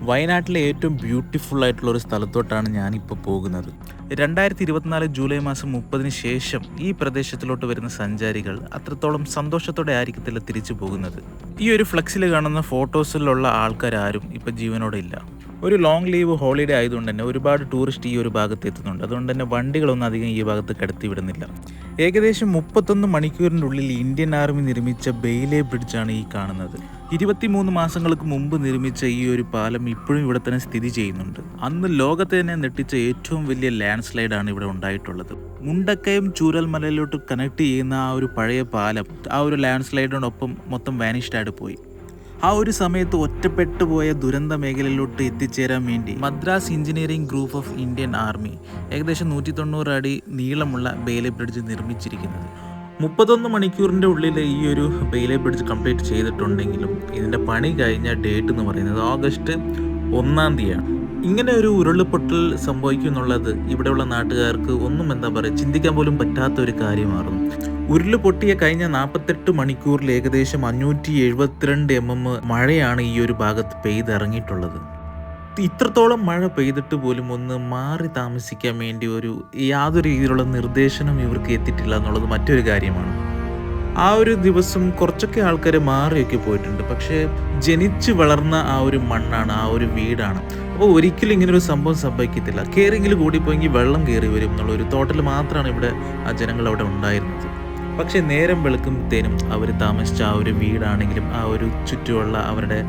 വയനാട്ടിലെ ഏറ്റവും ബ്യൂട്ടിഫുൾ ആയിട്ടുള്ള ഒരു സ്ഥലത്തോട്ടാണ് ഞാനിപ്പോൾ പോകുന്നത്. 2024 ജൂലൈ മാസം 30-ന് ശേഷം ഈ പ്രദേശത്തിലോട്ട് വരുന്ന സഞ്ചാരികൾ അത്രത്തോളം സന്തോഷത്തോടെ ആയിരിക്കത്തില്ല തിരിച്ചു പോകുന്നത്. ഈ ഒരു ഫ്ലെക്സിൽ കാണുന്ന ഫോട്ടോസിലുള്ള ആൾക്കാരും ഇപ്പം ജീവനോടെ ഇല്ല. ഒരു ലോങ് ലീവ് ഹോളിഡേ ആയതുകൊണ്ട് തന്നെ ഒരുപാട് ടൂറിസ്റ്റ് ഈ ഒരു ഭാഗത്ത് എത്തുന്നുണ്ട്. അതുകൊണ്ട് തന്നെ വണ്ടികളൊന്നും അധികം ഈ ഭാഗത്ത് കടത്തി വിടുന്നില്ല. ഏകദേശം 31 മണിക്കൂറിൻ്റെ ഉള്ളിൽ ഇന്ത്യൻ ആർമി നിർമ്മിച്ച ബെയ്ലെ ബ്രിഡ്ജാണ് ഈ കാണുന്നത്. 23 മാസങ്ങൾക്ക് മുമ്പ് നിർമ്മിച്ച ഈ ഒരു പാലം ഇപ്പോഴും ഇവിടെ തന്നെ സ്ഥിതി ചെയ്യുന്നുണ്ട്. അന്ന് ലോകത്തെ തന്നെ ഞെട്ടിച്ച ഏറ്റവും വലിയ ലാൻഡ് സ്ലൈഡാണ് ഇവിടെ ഉണ്ടായിട്ടുള്ളത്. മുണ്ടക്കയം ചൂരൽമലയിലോട്ട് കണക്ട് ചെയ്യുന്ന ആ ഒരു പഴയ പാലം ആ ഒരു ലാൻഡ് സ്ലൈഡിനോടൊപ്പം മൊത്തം വാനിഷ്ഡ് ആയിട്ട് പോയി. ആ ഒരു സമയത്ത് ഒറ്റപ്പെട്ടു പോയ ദുരന്ത മേഖലയിലോട്ട് എത്തിച്ചേരാൻ വേണ്ടി Madras engineering group of Indian army ഏകദേശം 190 അടി നീളമുള്ള ബെയ്ലെ ബ്രിഡ്ജ് നിർമ്മിച്ചിരിക്കുന്നത്. 31 മണിക്കൂറിൻ്റെ ഉള്ളിൽ ഈ ഒരു ബെയ്ലെ ബ്രിഡ്ജ് കംപ്ലീറ്റ് ചെയ്തിട്ടുണ്ടെങ്കിലും ഇതിൻ്റെ പണി കഴിഞ്ഞ ഡേറ്റ് എന്ന് പറയുന്നത് ഓഗസ്റ്റ് 1-ാം തീയതിയാണ്. ഇങ്ങനെ ഒരു ഉരുൾപൊട്ടൽ സംഭവിക്കും എന്നുള്ളത് ഇവിടെയുള്ള നാട്ടുകാർക്ക് ഒന്നും ചിന്തിക്കാൻ പോലും പറ്റാത്ത ഒരു കാര്യമായിരുന്നു. ഉരുള് പൊട്ടിയ കഴിഞ്ഞ 48 മണിക്കൂറിൽ ഏകദേശം 572 mm മഴയാണ് ഈ ഒരു ഭാഗത്ത് പെയ്തിറങ്ങിയിട്ടുള്ളത്. ഇത്രത്തോളം മഴ പെയ്തിട്ട് പോലും ഒന്ന് മാറി താമസിക്കാൻ വേണ്ടി യാതൊരു രീതിയിലുള്ള നിർദ്ദേശനം ഇവർക്ക് എത്തിയിട്ടില്ല എന്നുള്ളത് മറ്റൊരു കാര്യമാണ്. ആ ഒരു ദിവസം കുറച്ചൊക്കെ ആൾക്കാർ മാറിയൊക്കെ പോയിട്ടുണ്ട്. പക്ഷേ ജനിച്ചു വളർന്ന ആ ഒരു മണ്ണാണ്, ആ ഒരു വീടാണ്. അപ്പോൾ ഒരിക്കലും ഇങ്ങനൊരു സംഭവം സംഭവിക്കത്തില്ല. കയറിയെങ്കിലും കൂടിപ്പോയെങ്കിൽ വെള്ളം കയറി വരും എന്നുള്ളൊരു തോട്ടൽ മാത്രമാണ് ഇവിടെ ആ ജനങ്ങൾ അവിടെ ഉണ്ടായിരുന്നത്. പക്ഷേ നേരം വെളുക്കുമ്പോഴത്തേനും അവർ താമസിച്ച ആ ഒരു വീടാണെങ്കിലും ആ ഒരു ചുറ്റുമുള്ള അവരുടെ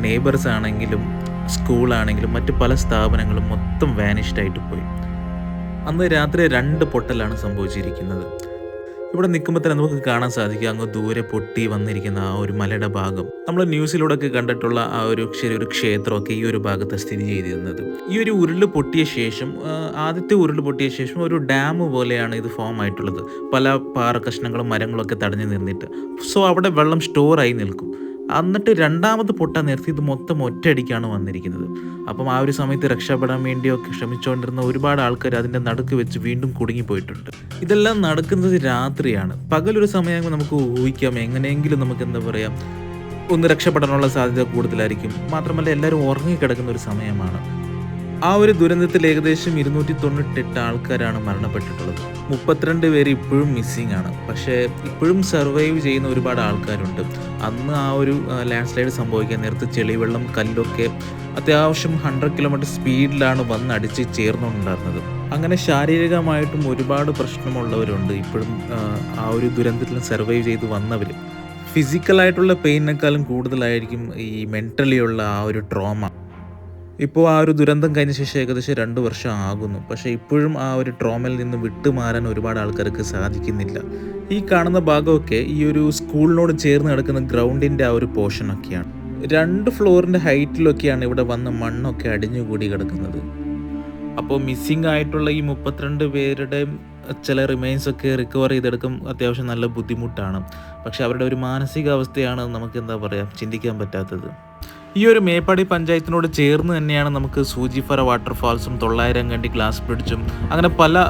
നെയ്ബേഴ്സ് ആണെങ്കിലും സ്കൂളാണെങ്കിലും മറ്റു പല സ്ഥാപനങ്ങളും മൊത്തം വാനിഷ്ഡ് ആയിട്ട് പോയി. അന്ന് രാത്രി 2 പൊട്ടലാണ് സംഭവിച്ചിരിക്കുന്നത്. ഇവിടെ നിൽക്കുമ്പോൾ തന്നെ നമുക്ക് കാണാൻ സാധിക്കും അങ്ങ് ദൂരെ പൊട്ടി വന്നിരിക്കുന്ന ആ ഒരു മലയുടെ ഭാഗം. നമ്മൾ ന്യൂസിലൂടെയൊക്കെ കണ്ടിട്ടുള്ള ആ ഒരു ചെറിയൊരു ക്ഷേത്രമൊക്കെ ഈ ഒരു ഭാഗത്ത് സ്ഥിതി ചെയ്തിരുന്നത്. ഈ ഒരു ഉരുള് പൊട്ടിയ ശേഷം ആദ്യത്തെ ഉരുള് പൊട്ടിയ ശേഷം ഒരു ഡാം പോലെയാണ് ഇത് ഫോം ആയിട്ടുള്ളത്. പല പാറ കഷ്ണങ്ങളും മരങ്ങളൊക്കെ തടഞ്ഞു നിന്നിട്ട്. സോ അവിടെ വെള്ളം സ്റ്റോറായി നിൽക്കും. എന്നിട്ട് രണ്ടാമത് പൊട്ടാൻ നേരത്തെ ഇത് മൊത്തം ഒറ്റയടിക്കാണ് വന്നിരിക്കുന്നത്. അപ്പം ആ ഒരു സമയത്ത് രക്ഷപ്പെടാൻ വേണ്ടിയൊക്കെ ശ്രമിച്ചുകൊണ്ടിരുന്ന ഒരുപാട് ആൾക്കാർ അതിൻ്റെ നടുക്ക് വെച്ച് വീണ്ടും കുടുങ്ങിപ്പോയിട്ടുണ്ട്. ഇതെല്ലാം നടക്കുന്നത് രാത്രിയാണ്. പകലൊരു സമയമാകുമ്പോൾ നമുക്ക് ഊഹിക്കാം എങ്ങനെയെങ്കിലും നമുക്ക് ഒന്ന് രക്ഷപ്പെടാനുള്ള സാധ്യത കൂടുതലായിരിക്കും. മാത്രമല്ല എല്ലാവരും ഉറങ്ങിക്കിടക്കുന്ന ഒരു സമയമാണ്. ആ ഒരു ദുരന്തത്തിൽ ഏകദേശം 298 ആൾക്കാരാണ് മരണപ്പെട്ടിട്ടുള്ളത്. 32 പേര് ഇപ്പോഴും മിസ്സിംഗ് ആണ്. പക്ഷേ ഇപ്പോഴും സർവൈവ് ചെയ്യുന്ന ഒരുപാട് ആൾക്കാരുണ്ട്. അന്ന് ആ ഒരു ലാൻഡ് സ്ലൈഡ് സംഭവിക്കാൻ നേരത്ത് ചെളിവെള്ളം കല്ലൊക്കെ അത്യാവശ്യം 100 കിലോമീറ്റർ സ്പീഡിലാണ് വന്നടിച്ച് ചേർന്നുണ്ടായിരുന്നത്. അങ്ങനെ ശാരീരികമായിട്ടും ഒരുപാട് പ്രശ്നമുള്ളവരുണ്ട് ഇപ്പോഴും ആ ഒരു ദുരന്തത്തിൽ സർവൈവ് ചെയ്ത് വന്നവർ. ഫിസിക്കലായിട്ടുള്ള പെയിനേക്കാളും കൂടുതലായിരിക്കും ഈ മെൻ്റലി ഉള്ള ആ ഒരു ട്രോമ. ഇപ്പോൾ ആ ഒരു ദുരന്തം കഴിഞ്ഞ ശേഷം ഏകദേശം 2 വർഷം ആകുന്നു. പക്ഷേ ഇപ്പോഴും ആ ഒരു ട്രോമയിൽ നിന്ന് വിട്ടുമാറാൻ ഒരുപാട് ആൾക്കാർക്ക് സാധിക്കുന്നില്ല. ഈ കാണുന്ന ഭാഗമൊക്കെ ഈ ഒരു സ്കൂളിനോട് ചേർന്ന് കിടക്കുന്ന ഗ്രൗണ്ടിൻ്റെ ആ ഒരു പോർഷനൊക്കെയാണ്. 2 ഫ്ലോറിൻ്റെ ഹൈറ്റിലൊക്കെയാണ് ഇവിടെ വന്ന് മണ്ണൊക്കെ അടിഞ്ഞുകൂടി കിടക്കുന്നത്. അപ്പോൾ മിസ്സിംഗ് ആയിട്ടുള്ള ഈ 32 പേരുടെ ചില റിമൈൻസൊക്കെ റിക്കവർ ചെയ്തെടുക്കും അത്യാവശ്യം നല്ല ബുദ്ധിമുട്ടാണ്. പക്ഷെ അവരുടെ ഒരു മാനസികാവസ്ഥയാണ് നമുക്ക് ചിന്തിക്കാൻ പറ്റാത്തത്. ഈ ഒരു മേപ്പാടി പഞ്ചായത്തിനോട് ചേർന്ന് തന്നെയാണ് നമുക്ക് സൂചിഫറ വാട്ടർഫാൾസും 900 കണ്ടി ഗ്ലാസ് ബ്രിഡ്ജും അങ്ങനെ പല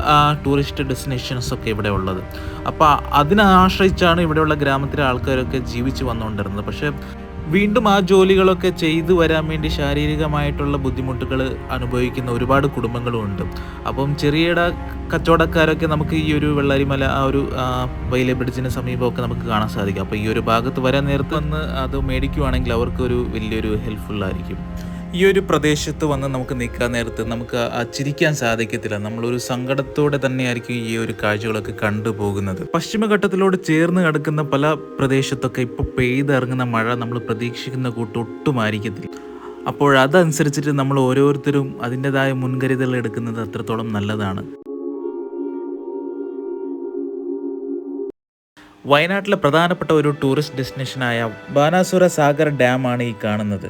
ടൂറിസ്റ്റ് ഡെസ്റ്റിനേഷൻസൊക്കെ ഇവിടെ ഉള്ളത്. അപ്പോൾ അതിനെ ആശ്രയിച്ചാണ് ഇവിടെയുള്ള ഗ്രാമത്തിലെ ആൾക്കാരൊക്കെ ജീവിച്ച് വന്നുകൊണ്ടിരുന്നത്. പക്ഷേ വീണ്ടും ആ ജോലികളൊക്കെ ചെയ്തു വരാൻ വേണ്ടി ശാരീരികമായിട്ടുള്ള ബുദ്ധിമുട്ടുകൾ അനുഭവിക്കുന്ന ഒരുപാട് കുടുംബങ്ങളും ഉണ്ട്. അപ്പം ചെറിയ കച്ചവടക്കാരൊക്കെ നമുക്ക് ഈ ഒരു വെള്ളാരിമല ആ ഒരു ബെയ്ലെ ബ്രിഡ്ജിന് സമീപമൊക്കെ നമുക്ക് കാണാൻ സാധിക്കും. അപ്പോൾ ഈ ഒരു ഭാഗത്ത് വരാൻ നേരത്ത് വന്ന് അത് മേടിക്കുവാണെങ്കിൽ അവർക്ക് വലിയൊരു ഹെൽപ്ഫുള്ളായിരിക്കും. ഈ ഒരു പ്രദേശത്ത് വന്ന് നമുക്ക് നിൽക്കാൻ നേരത്ത് നമുക്ക് ചിരിക്കാൻ സാധിക്കത്തില്ല. നമ്മളൊരു സങ്കടത്തോടെ തന്നെയായിരിക്കും ഈ ഒരു കാഴ്ചകളൊക്കെ കണ്ടുപോകുന്നത്. പശ്ചിമഘട്ടത്തിലോട് ചേർന്ന് കിടക്കുന്ന പല പ്രദേശത്തൊക്കെ ഇപ്പോൾ പെയ്തിറങ്ങുന്ന മഴ നമ്മൾ പ്രതീക്ഷിക്കുന്ന കൂട്ടൊട്ടുമായിരിക്കത്തില്ല. അപ്പോൾ അതനുസരിച്ചിട്ട് നമ്മൾ ഓരോരുത്തരും അതിൻ്റെതായ മുൻകരുതൽ എടുക്കുന്നത് അത്രത്തോളം നല്ലതാണ്. വയനാട്ടിലെ പ്രധാനപ്പെട്ട ഒരു ടൂറിസ്റ്റ് ഡെസ്റ്റിനേഷനായ ബാനാസുര സാഗർ ഡാമാണ് ഈ കാണുന്നത്.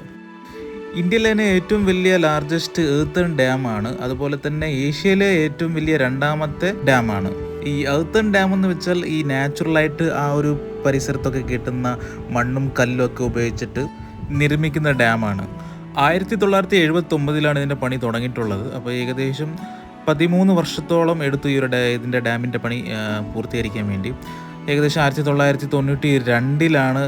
ഇന്ത്യയിലെ തന്നെ ഏറ്റവും വലിയ ലാർജസ്റ്റ് എർത്തൺ ഡാമാണ്. അതുപോലെ തന്നെ ഏഷ്യയിലെ ഏറ്റവും വലിയ 2ാമത്തെ ഡാമാണ്. ഈ എർത്തൺ ഡാം എന്ന് വെച്ചാൽ ഈ നാച്ചുറലായിട്ട് ആ ഒരു പരിസരത്തൊക്കെ കിട്ടുന്ന മണ്ണും കല്ലും ഒക്കെ ഉപയോഗിച്ചിട്ട് നിർമ്മിക്കുന്ന ഡാമാണ്. 1979 ഇതിൻ്റെ പണി തുടങ്ങിയിട്ടുള്ളത്. അപ്പോൾ ഏകദേശം 13 വർഷത്തോളം എടുത്തു ഇതിൻ്റെ ഡാമിൻ്റെ പണി പൂർത്തീകരിക്കാൻ വേണ്ടി. ഏകദേശം 1992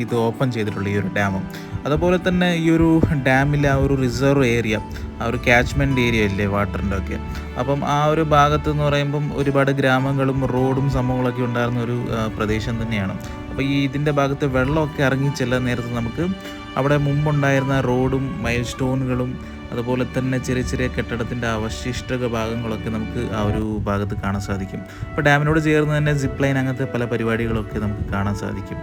ഇത് ഓപ്പൺ ചെയ്തിട്ടുള്ളത്, ഈ ഒരു ഡാമും. അതുപോലെ തന്നെ ഈ ഒരു ഡാമിലെ ആ ഒരു റിസർവ് ഏരിയ, ആ ഒരു ക്യാച്ച്മെൻറ്റ് ഏരിയ ഇല്ലേ വാട്ടറിൻ്റെ ഒക്കെ, അപ്പം ആ ഒരു ഭാഗത്ത് എന്ന് പറയുമ്പം ഒരുപാട് ഗ്രാമങ്ങളും റോഡും സംഭവങ്ങളൊക്കെ ഉണ്ടായിരുന്ന ഒരു പ്രദേശം തന്നെയാണ്. അപ്പോൾ ഇതിൻ്റെ ഭാഗത്ത് വെള്ളമൊക്കെ ഇറങ്ങി ചെല്ലാൻ നേരത്ത് നമുക്ക് അവിടെ മുമ്പുണ്ടായിരുന്ന റോഡും മൈൽ സ്റ്റോണുകളും അതുപോലെ തന്നെ ചെറിയ ചെറിയ കെട്ടിടത്തിൻ്റെ അവശിഷ്ട ഭാഗങ്ങളൊക്കെ നമുക്ക് ആ ഒരു ഭാഗത്ത് കാണാൻ സാധിക്കും. അപ്പോൾ ഡാമിനോട് ചേർന്ന് തന്നെ സിപ്പ് ലൈൻ അങ്ങനത്തെ പല പരിപാടികളൊക്കെ നമുക്ക് കാണാൻ സാധിക്കും.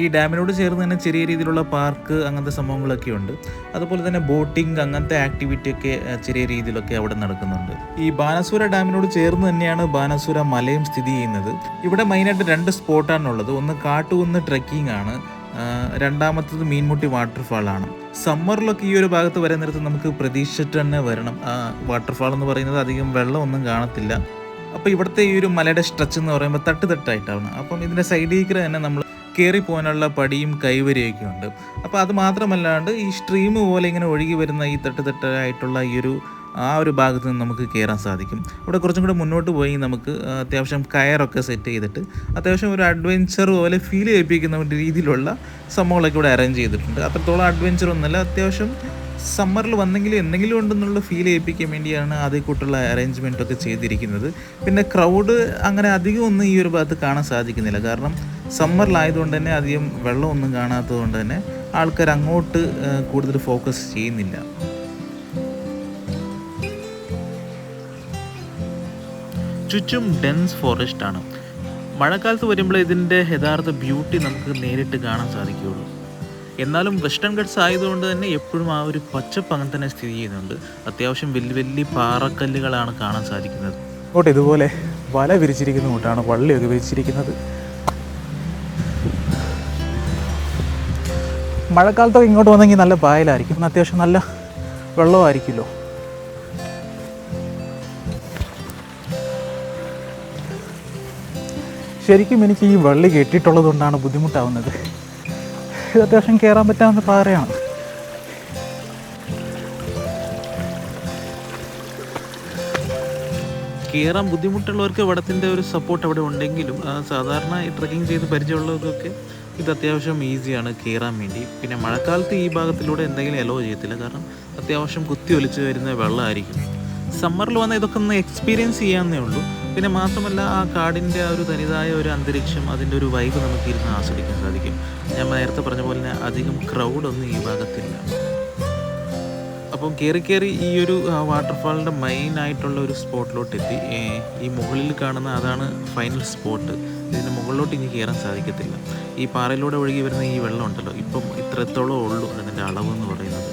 ഈ ഡാമിനോട് ചേർന്ന് തന്നെ ചെറിയ രീതിയിലുള്ള പാർക്ക് അങ്ങനത്തെ സംഭവങ്ങളൊക്കെ ഉണ്ട്. അതുപോലെ തന്നെ ബോട്ടിംഗ് അങ്ങനത്തെ ആക്ടിവിറ്റിയൊക്കെ ചെറിയ രീതിയിലൊക്കെ അവിടെ നടക്കുന്നുണ്ട്. ഈ ബാനസൂര ഡാമിനോട് ചേർന്ന് തന്നെയാണ് ബാനസൂര മലയും സ്ഥിതി ചെയ്യുന്നത്. ഇവിടെ മെയിനായിട്ട് 2 സ്പോട്ടാണുള്ളത്. ഒന്ന് കാട്ടുകുന്ന് ട്രെക്കിംഗ് ആണ്, രണ്ടാമത്തത് മീൻമുട്ടി വാട്ടർഫാളാണ്. സമ്മറിലൊക്കെ ഈ ഒരു ഭാഗത്ത് വരാൻ നേരത്ത് നമുക്ക് പ്രതീക്ഷിച്ചിട്ട് തന്നെ വരണം. വാട്ടർഫാൾ എന്ന് പറയുന്നത് അധികം വെള്ളമൊന്നും കാണത്തില്ല. അപ്പോൾ ഇവിടുത്തെ ഈ ഒരു മലയുടെ സ്ട്രെച്ച് എന്ന് പറയുമ്പോൾ തട്ടായിട്ടാണ്. അപ്പം ഇതിൻ്റെ സൈഡിലേക്ക് തന്നെ നമ്മൾ കയറി പോകാനുള്ള പടിയും കൈവരിയൊക്കെ ഉണ്ട്. അപ്പോൾ അത് മാത്രമല്ലാണ്ട് ഈ സ്ട്രീം പോലെ ഇങ്ങനെ ഒഴുകി വരുന്ന ഈ തട്ടായിട്ടുള്ള ഈ ഒരു ഭാഗത്ത് നിന്ന് നമുക്ക് കയറാൻ സാധിക്കും. ഇവിടെ കുറച്ചും കൂടെ മുന്നോട്ട് പോയി നമുക്ക് അത്യാവശ്യം കയറൊക്കെ സെറ്റ് ചെയ്തിട്ട് അത്യാവശ്യം ഒരു അഡ്വെഞ്ചർ പോലെ ഫീൽ ചെയ്യിപ്പിക്കുന്ന രീതിയിലുള്ള സംഭവങ്ങളൊക്കെ ഇവിടെ അറേഞ്ച് ചെയ്തിട്ടുണ്ട്. അത്രത്തോളം അഡ്വെഞ്ചർ ഒന്നുമല്ല, അത്യാവശ്യം സമ്മറിൽ വന്നെങ്കിലും എന്തെങ്കിലും ഉണ്ടെന്നുള്ള ഫീൽ ചെയ്യിപ്പിക്കാൻ വേണ്ടിയാണ് അതേ കൂട്ടുള്ള അറേഞ്ച്മെൻറ്റൊക്കെ ചെയ്തിരിക്കുന്നത്. പിന്നെ ക്രൗഡ് അങ്ങനെ അധികം ഒന്നും ഈ ഒരു ഭാഗത്ത് കാണാൻ സാധിക്കുന്നില്ല. കാരണം സമ്മറിലായതുകൊണ്ട് തന്നെ അധികം വെള്ളമൊന്നും കാണാത്തത് കൊണ്ട് തന്നെ ആൾക്കാർ അങ്ങോട്ട് കൂടുതൽ ഫോക്കസ് ചെയ്യുന്നില്ല. ചുറ്റും ഡെൻസ് ഫോറസ്റ്റ് ആണ്. മഴക്കാലത്ത് വരുമ്പോൾ ഇതിൻ്റെ യഥാർത്ഥ ബ്യൂട്ടി നമുക്ക് നേരിട്ട് കാണാൻ സാധിക്കുകയുള്ളൂ. എന്നാലും വെസ്റ്റേൺ ഗട്ട്സ് ആയതുകൊണ്ട് തന്നെ എപ്പോഴും ആ ഒരു പച്ചപ്പ് അങ്ങനെ തന്നെ സ്ഥിതി ചെയ്യുന്നുണ്ട്. അത്യാവശ്യം വലിയ വലിയ പാറക്കല്ലുകളാണ് കാണാൻ സാധിക്കുന്നത്. ഇങ്ങോട്ട് ഇതുപോലെ വല വിരിച്ചിരിക്കുന്ന കൂട്ടാണ് വള്ളിയൊക്കെ വിരിച്ചിരിക്കുന്നത്. മഴക്കാലത്തൊക്കെ ഇങ്ങോട്ട് വന്നെങ്കിൽ നല്ല പായലായിരിക്കും, അത്യാവശ്യം നല്ല വെള്ളമായിരിക്കുമല്ലോ. ശരിക്കും എനിക്ക് ഈ വള്ളി കെട്ടിയിട്ടുള്ളത് കൊണ്ടാണ് ബുദ്ധിമുട്ടാവുന്നത്. ഇത് അത്യാവശ്യം കയറാൻ പറ്റാവുന്ന പാറയാണ്. കയറാൻ ബുദ്ധിമുട്ടുള്ളവർക്ക് വടത്തിൻ്റെ ഒരു സപ്പോർട്ട് അവിടെ ഉണ്ടെങ്കിലും സാധാരണ ട്രെക്കിംഗ് ചെയ്ത് പരിചയമുള്ളവർക്കൊക്കെ ഇത് അത്യാവശ്യം ഈസിയാണ് കയറാൻ വേണ്ടി. പിന്നെ മഴക്കാലത്ത് ഈ ഭാഗത്തിലൂടെ എന്തെങ്കിലും അലോ ചെയ്യത്തില്ല, കാരണം അത്യാവശ്യം കുത്തി ഒലിച്ച് വരുന്ന വെള്ളമായിരിക്കും. സമ്മറിൽ വന്നാൽ ഇതൊക്കെ ഒന്ന് എക്സ്പീരിയൻസ് ചെയ്യാവുന്നേ ഉള്ളൂ. പിന്നെ മാത്രമല്ല ആ കാടിൻ്റെ ആ ഒരു തനിതായ ഒരു അന്തരീക്ഷം, അതിൻ്റെ ഒരു വൈബ് നമുക്ക് ഇരുന്ന് ആസ്വദിക്കാൻ സാധിക്കും. ഞാൻ നേരത്തെ പറഞ്ഞ പോലെ തന്നെ അധികം ക്രൗഡൊന്നും ഈ ഭാഗത്തില്ല. അപ്പം കയറി ഈ ഒരു വാട്ടർഫാളിൻ്റെ മെയിനായിട്ടുള്ള ഒരു സ്പോട്ടിലോട്ട് എത്തി. ഈ മുകളിൽ കാണുന്ന അതാണ് ഫൈനൽ സ്പോട്ട്. ഇതിന് മുകളിലോട്ട് ഇനി കയറാൻ സാധിക്കത്തില്ല. ഈ പാറയിലൂടെ ഒഴുകി വരുന്ന ഈ വെള്ളം ഉണ്ടല്ലോ, ഇപ്പം ഇത്രത്തോളം ഉള്ളൂ അതിൻ്റെ അളവെന്ന് പറയുന്നത്.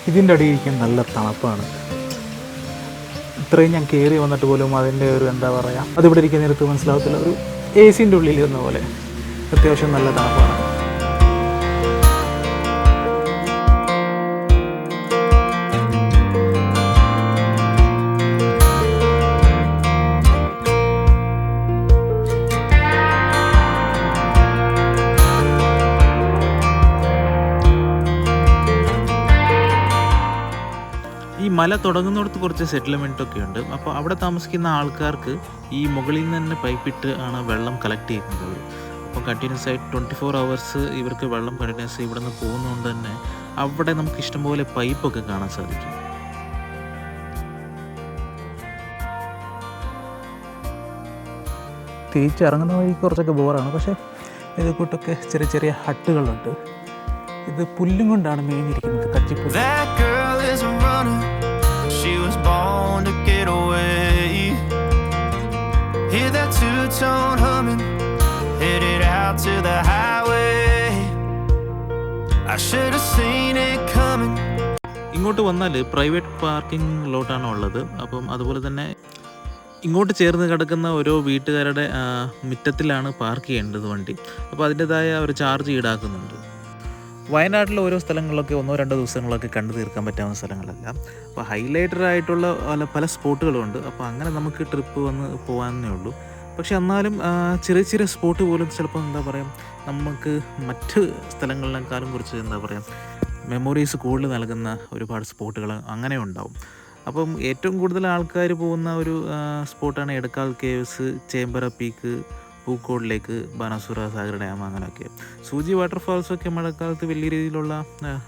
ഇതിൻ്റെ അടിയിരിക്കാൻ നല്ല തണുപ്പാണ്. ഇത്രയും ഞാൻ കയറി വന്നിട്ട് പോലും അതിൻ്റെ ഒരു എന്താ പറയുക, അതിവിടെ ഇരിക്കുന്ന നേരത്ത് മനസ്സിലാവത്തില്ല. ഒരു AC-ൻ്റെ ഉള്ളിലിരുന്ന പോലെ അത്യാവശ്യം നല്ല തണുപ്പാണ്. ഈ മല തുടങ്ങുന്നിടത്ത് കുറച്ച് സെറ്റിൽമെൻറ്റൊക്കെ ഉണ്ട്. അപ്പോൾ അവിടെ താമസിക്കുന്ന ആൾക്കാർക്ക് ഈ മുകളിൽ നിന്ന് തന്നെ പൈപ്പിട്ട് ആണ് വെള്ളം കളക്ട് ചെയ്യുന്നത്. അപ്പോൾ കണ്ടിന്യൂസ് ആയിട്ട് 24 hours ഇവർക്ക് വെള്ളം കണ്ടിന്യൂസ് ഇവിടെ നിന്ന് പോകുന്നതുകൊണ്ട് തന്നെ അവിടെ നമുക്ക് ഇഷ്ടംപോലെ പൈപ്പൊക്കെ കാണാൻ സാധിക്കും. തിരിച്ചിറങ്ങുന്ന വഴി കുറച്ചൊക്കെ ബോറാണ്, പക്ഷേ ഇത് കൂട്ടൊക്കെ ചെറിയ ചെറിയ ഹട്ടുകളുണ്ട്. ഇത് പുല്ലും കൊണ്ടാണ് മേഞ്ഞിരിക്കുന്നത്, കച്ചിപ്പുല്ല്. She was born to get away. Hear that two-tone humming, headed out to the highway. I should have seen it coming. ഇങ്ങോട്ട് വന്നാൽ പ്രൈവറ്റ് പാർക്കിംഗ് ലോട്ടാണ് ഉള്ളത്. അപ്പം അതുപോലെ തന്നെ ഇങ്ങോട്ട് ചേർന്ന് കിടക്കുന്ന ഓരോ വീട്ടുകാരുടെ മുറ്റത്തിലാണ് പാർക്ക് ചെയ്യേണ്ടത് വണ്ടി. അപ്പോൾ അതിൻ്റെതായ ഒരു ചാർജ് ഈടാക്കുന്നുണ്ട്. വയനാട്ടിലെ ഓരോ സ്ഥലങ്ങളിലൊക്കെ 1-2 ദിവസങ്ങളൊക്കെ കണ്ടു തീർക്കാൻ പറ്റാവുന്ന സ്ഥലങ്ങളല്ല. അപ്പോൾ ഹൈലൈറ്റഡ് ആയിട്ടുള്ള പല സ്പോട്ടുകളുണ്ട്. അപ്പോൾ അങ്ങനെ നമുക്ക് ട്രിപ്പ് വന്ന് പോകാനേ ഉള്ളൂ. പക്ഷെ എന്നാലും ചെറിയ ചെറിയ സ്പോട്ട് പോലും ചിലപ്പോൾ എന്താ പറയുക, നമുക്ക് മറ്റ് സ്ഥലങ്ങളിലേക്കാളും കുറച്ച് എന്താ പറയുക മെമ്മറീസ് കൂടുതൽ നൽകുന്ന ഒരുപാട് സ്പോട്ടുകൾ അങ്ങനെ ഉണ്ടാവും. അപ്പം ഏറ്റവും കൂടുതൽ ആൾക്കാർ പോകുന്ന ഒരു സ്പോട്ടാണ് എടക്കാൽ കേവ്സ്, ചേമ്പറ പീക്ക്, പൂക്കോട് ലേക്ക്, ബാണാസുര സാഗർ ഡാം അങ്ങനെയൊക്കെ. സൂചി വാട്ടർഫാൾസൊക്കെ മഴക്കാലത്ത് വലിയ രീതിയിലുള്ള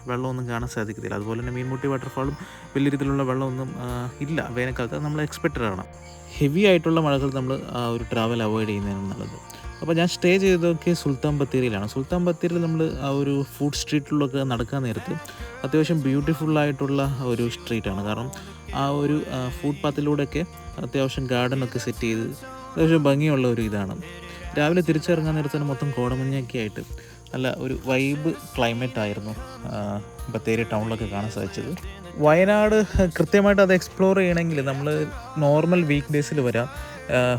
വെള്ളമൊന്നും കാണാൻ സാധിക്കത്തില്ല. അതുപോലെ തന്നെ മീൻമുട്ടി വാട്ടർഫാളും വലിയ രീതിയിലുള്ള വെള്ളമൊന്നും ഇല്ല വേനൽക്കാലത്ത്. അത് നമ്മൾ എക്സ്പെക്റ്റഡ് ആണ്. ഹെവി ആയിട്ടുള്ള മഴകൾ നമ്മൾ ഒരു ട്രാവൽ അവോയ്ഡ് ചെയ്യുന്നതാണ് നല്ലത്. അപ്പോൾ ഞാൻ സ്റ്റേ ചെയ്തതൊക്കെ സുൽത്താൻ ബത്തേരിയിലാണ്. സുൽത്താൻ ബത്തേരിയിൽ നമ്മൾ ആ ഒരു ഫുഡ് സ്ട്രീറ്റിലൊക്കെ നടക്കാൻ നേരത്ത് അത്യാവശ്യം ബ്യൂട്ടിഫുള്ളായിട്ടുള്ള ഒരു സ്ട്രീറ്റാണ്. കാരണം ആ ഒരു ഫുഡ് പാത്തിലൂടെയൊക്കെ അത്യാവശ്യം ഗാർഡനൊക്കെ സെറ്റ് ചെയ്ത് അത്യാവശ്യം ഭംഗിയുള്ള ഒരു ഇതാണ്. രാവിലെ തിരിച്ചിറങ്ങാൻ നേരത്ത് തന്നെ മൊത്തം കോടമഞ്ഞൊക്കെ ആയിട്ട് നല്ല ഒരു വൈബ് ക്ലൈമറ്റ് ആയിരുന്നു ബത്തേരി ടൗണിലൊക്കെ കാണാൻ സാധിച്ചത്. വയനാട് കൃത്യമായിട്ട് അത് എക്സ്പ്ലോർ ചെയ്യണമെങ്കിൽ നമ്മൾ നോർമൽ വീക്ക് ഡേയ്സിൽ വരാം.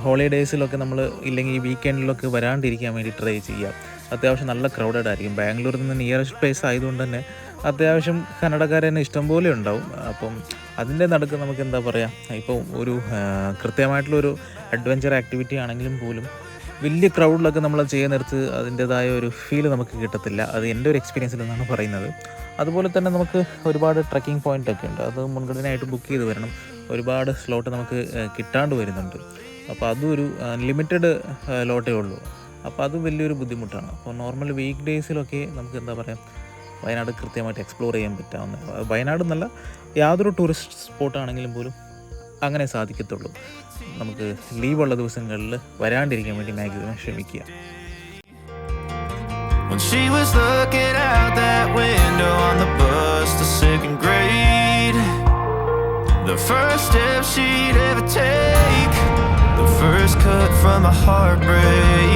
ഹോളിഡേയ്സിലൊക്കെ നമ്മൾ ഇല്ലെങ്കിൽ വീക്കെൻഡിലൊക്കെ വരാണ്ടിരിക്കാൻ വേണ്ടി ട്രൈ ചെയ്യുക. അത്യാവശ്യം നല്ല ക്രൗഡഡ് ആയിരിക്കും. ബാംഗ്ലൂരിൽ നിന്ന് നിയറസ്റ്റ് പ്ലേസ് ആയതുകൊണ്ട് തന്നെ അത്യാവശ്യം കന്നഡക്കാർ തന്നെ ഇഷ്ടംപോലെ ഉണ്ടാവും. അപ്പം അതിൻ്റെ നടുക്ക് നമുക്ക് എന്താ പറയുക, ഇപ്പോൾ ഒരു കൃത്യമായിട്ടുള്ളൊരു അഡ്വഞ്ചർ ആക്ടിവിറ്റി ആണെങ്കിലും പോലും വലിയ ക്രൗഡിലൊക്കെ നമ്മൾ ചെയ്യുന്നിടത്ത് അതിൻ്റേതായ ഒരു ഫീൽ നമുക്ക് കിട്ടത്തില്ല. അത് എൻ്റെ ഒരു എക്സ്പീരിയൻസിൽ നിന്നാണ് പറയുന്നത്. അതുപോലെ തന്നെ നമുക്ക് ഒരുപാട് ട്രക്കിംഗ് പോയിൻ്റൊക്കെ ഉണ്ട്. അത് മുൻഗണനയായിട്ട് ബുക്ക് ചെയ്ത് വരണം. ഒരുപാട് സ്ലോട്ട് നമുക്ക് കിട്ടാണ്ട് വരുന്നുണ്ട്. അപ്പോൾ അതും ഒരു ലിമിറ്റഡ് ലോട്ടേ ഉള്ളൂ. അപ്പോൾ അത് വലിയൊരു ബുദ്ധിമുട്ടാണ്. അപ്പോൾ നോർമൽ വീക്ക് ഡേയ്സിലൊക്കെ നമുക്ക് എന്താ പറയുക, വയനാട് കൃത്യമായിട്ട് എക്സ്പ്ലോർ ചെയ്യാൻ പറ്റാവുന്ന, വയനാട് എന്നല്ല യാതൊരു ടൂറിസ്റ്റ് സ്പോട്ടാണെങ്കിലും പോലും അങ്ങനെ സാധിക്കത്തുള്ളൂ. നമുക്ക് ലീവുള്ള ദിവസങ്ങളിൽ വരാണ്ടിരിക്കാൻ വേണ്ടി മാക്സിമം ശ്രമിക്കുക. When she was looking out that window on the bus to second grade, the first step she'd ever take, the first cut from a heartbreak.